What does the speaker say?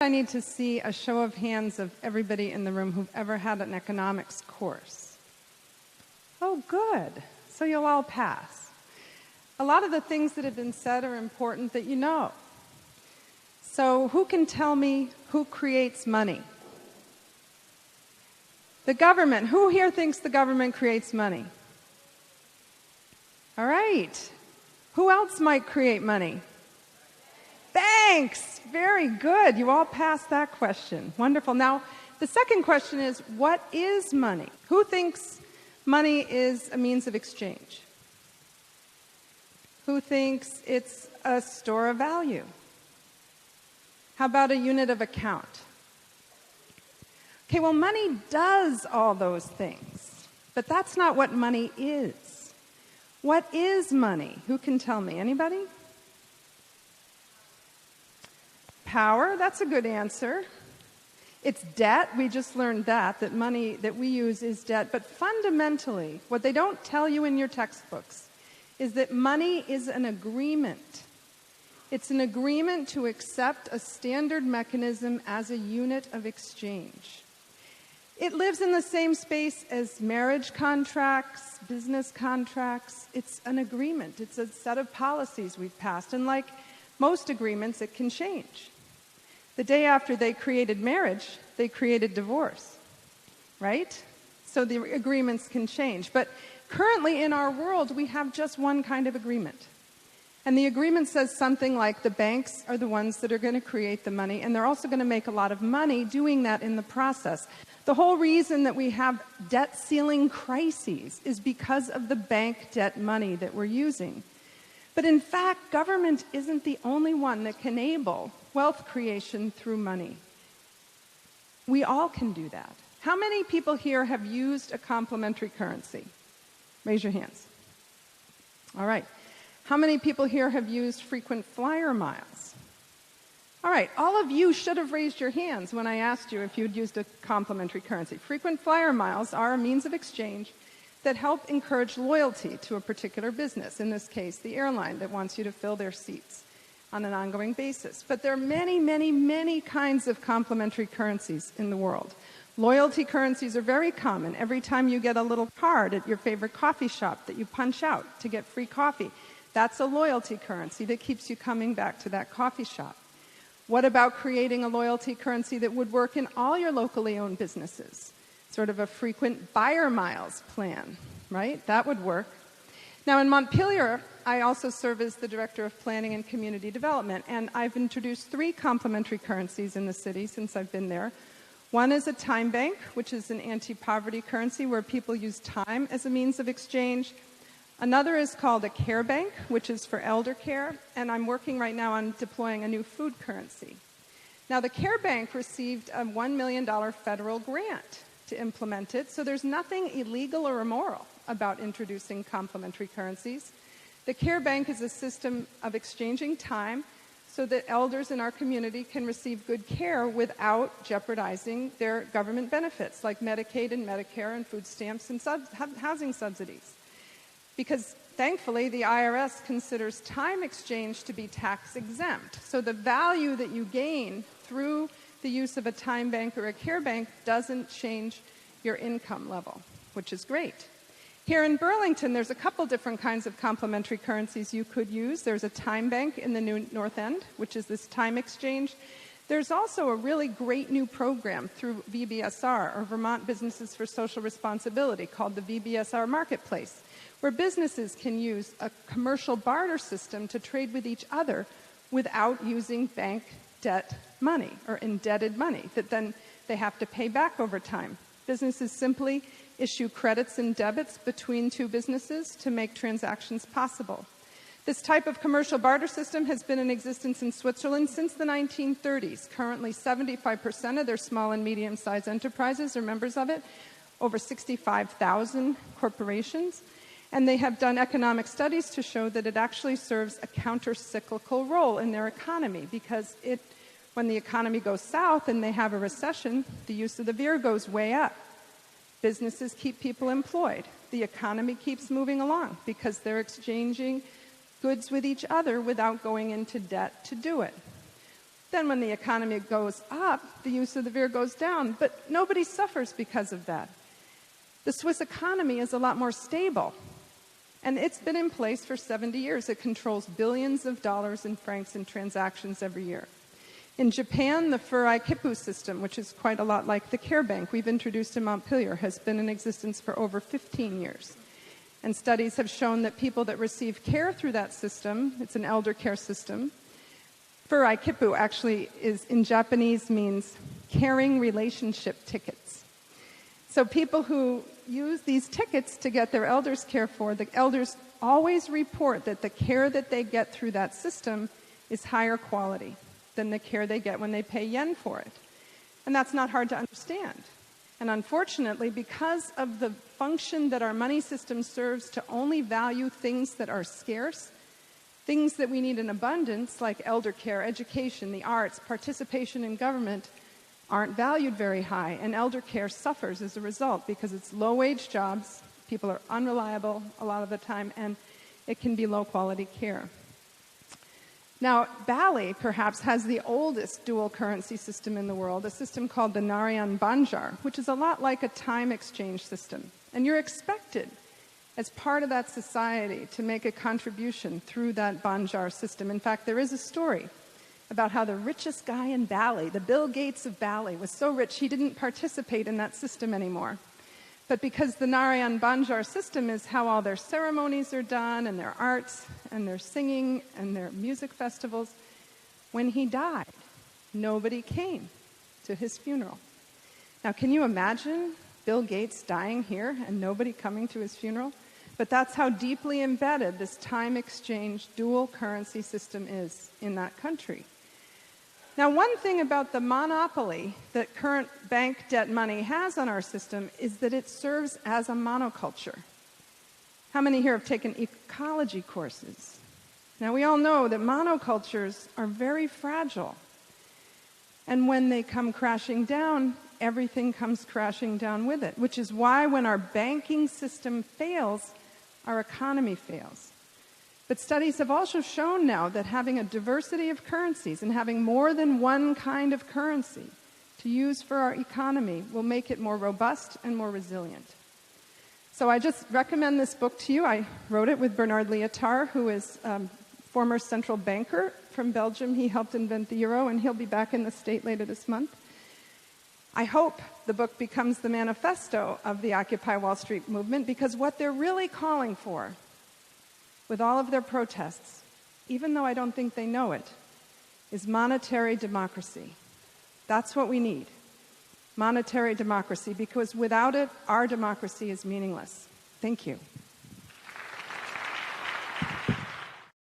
I need to see a show of hands of everybody in the room who've ever had an economics course. Oh, good. So you'll all pass. A lot of the things that have been said are important that you know. So who can tell me who creates money? The government. Who here thinks the government creates money? All right. Who else might create money? Banks. Very good. You all passed that question. Wonderful. Now, the second question is, what is money? Who thinks money is a means of exchange? Who thinks it's a store of value? How about a unit of account? Okay, well, money does all those things, but that's not what money is. What is money? Who can tell me? Anybody? Power, that's a good answer. It's debt. We just learned that money that we use is debt. But fundamentally, what they don't tell you in your textbooks is that money is an agreement. It's an agreement to accept a standard mechanism as a unit of exchange. It lives in the same space as marriage contracts, business contracts. It's an agreement. It's a set of policies we've passed. And like most agreements, it can change. The day after they created marriage, they created divorce, right? So the agreements can change. But currently in our world, we have just one kind of agreement. And the agreement says something like the banks are the ones that are going to create the money, and they're also going to make a lot of money doing that in the process. The whole reason that we have debt ceiling crises is because of the bank debt money that we're using. But in fact, government isn't the only one that can enable wealth creation through money. We all can do that. How many people here have used a complementary currency? Raise your hands. All right. How many people here have used frequent flyer miles? All right, all of you should have raised your hands when I asked you if you'd used a complementary currency. Frequent flyer miles are a means of exchange that help encourage loyalty to a particular business, in this case, the airline that wants you to fill their seats on an ongoing basis. But there are many, many, many kinds of complementary currencies in the world. Loyalty currencies are very common. Every time you get a little card at your favorite coffee shop that you punch out to get free coffee, that's a loyalty currency that keeps you coming back to that coffee shop. What about creating a loyalty currency that would work in all your locally owned businesses? Sort of a frequent buyer miles plan, right? That would work. Now in Montpelier, I also serve as the Director of Planning and Community Development, and I've introduced 3 complementary currencies in the city since I've been there. One is a time bank, which is an anti-poverty currency where people use time as a means of exchange. Another is called a care bank, which is for elder care, and I'm working right now on deploying a new food currency. Now, the care bank received a $1 million federal grant to implement it, so there's nothing illegal or immoral about introducing complementary currencies. The care bank is a system of exchanging time so that elders in our community can receive good care without jeopardizing their government benefits, like Medicaid and Medicare and food stamps and housing subsidies. Because thankfully, the IRS considers time exchange to be tax exempt. So the value that you gain through the use of a time bank or a care bank doesn't change your income level, which is great. Here in Burlington, there's a couple different kinds of complementary currencies you could use. There's a time bank in the new North End, which is this time exchange. There's also a really great new program through VBSR, or Vermont Businesses for Social Responsibility, called the VBSR Marketplace, where businesses can use a commercial barter system to trade with each other without using bank debt money or indebted money that then they have to pay back over time. Businesses simply issue credits and debits between 2 businesses to make transactions possible. This type of commercial barter system has been in existence in Switzerland since the 1930s. Currently, 75% of their small and medium-sized enterprises are members of it, over 65,000 corporations. And they have done economic studies to show that it actually serves a counter-cyclical role in their economy, because when the economy goes south and they have a recession, the use of the VEER goes way up. Businesses keep people employed. The economy keeps moving along because they're exchanging goods with each other without going into debt to do it. Then when the economy goes up, the use of the VIR goes down, but nobody suffers because of that. The Swiss economy is a lot more stable, and it's been in place for 70 years. It controls billions of dollars in francs in transactions every year. In Japan, the Furai-Kippu system, which is quite a lot like the Care Bank we've introduced in Montpelier, has been in existence for over 15 years. And studies have shown that people that receive care through that system, it's an elder care system. Furai-Kippu actually is, in Japanese, means caring relationship tickets. So people who use these tickets to get their elders cared for, the elders always report that the care that they get through that system is higher quality than the care they get when they pay yen for it. And that's not hard to understand. And unfortunately, because of the function that our money system serves to only value things that are scarce, things that we need in abundance, like elder care, education, the arts, participation in government, aren't valued very high. And elder care suffers as a result because it's low-wage jobs, people are unreliable a lot of the time, and it can be low-quality care. Now, Bali, perhaps, has the oldest dual currency system in the world, a system called the Narayan Banjar, which is a lot like a time exchange system. And you're expected, as part of that society, to make a contribution through that Banjar system. In fact, there is a story about how the richest guy in Bali, the Bill Gates of Bali, was so rich he didn't participate in that system anymore. But because the Narayan Banjar system is how all their ceremonies are done, and their arts, and their singing, and their music festivals, when he died, nobody came to his funeral. Now, can you imagine Bill Gates dying here and nobody coming to his funeral? But that's how deeply embedded this time exchange dual currency system is in that country. Now, one thing about the monopoly that current bank debt money has on our system is that it serves as a monoculture. How many here have taken ecology courses? Now, we all know that monocultures are very fragile. And when they come crashing down, everything comes crashing down with it, which is why when our banking system fails, our economy fails. But studies have also shown now that having a diversity of currencies and having more than one kind of currency to use for our economy will make it more robust and more resilient. So I just recommend this book to you. I wrote it with Bernard Liotard, who is former central banker from Belgium. He helped invent the euro, and he'll be back in the state later this month. I hope the book becomes the manifesto of the Occupy Wall Street movement, because what they're really calling for, with all of their protests, even though I don't think they know it, is monetary democracy. That's what we need, monetary democracy, because without it, our democracy is meaningless. Thank you.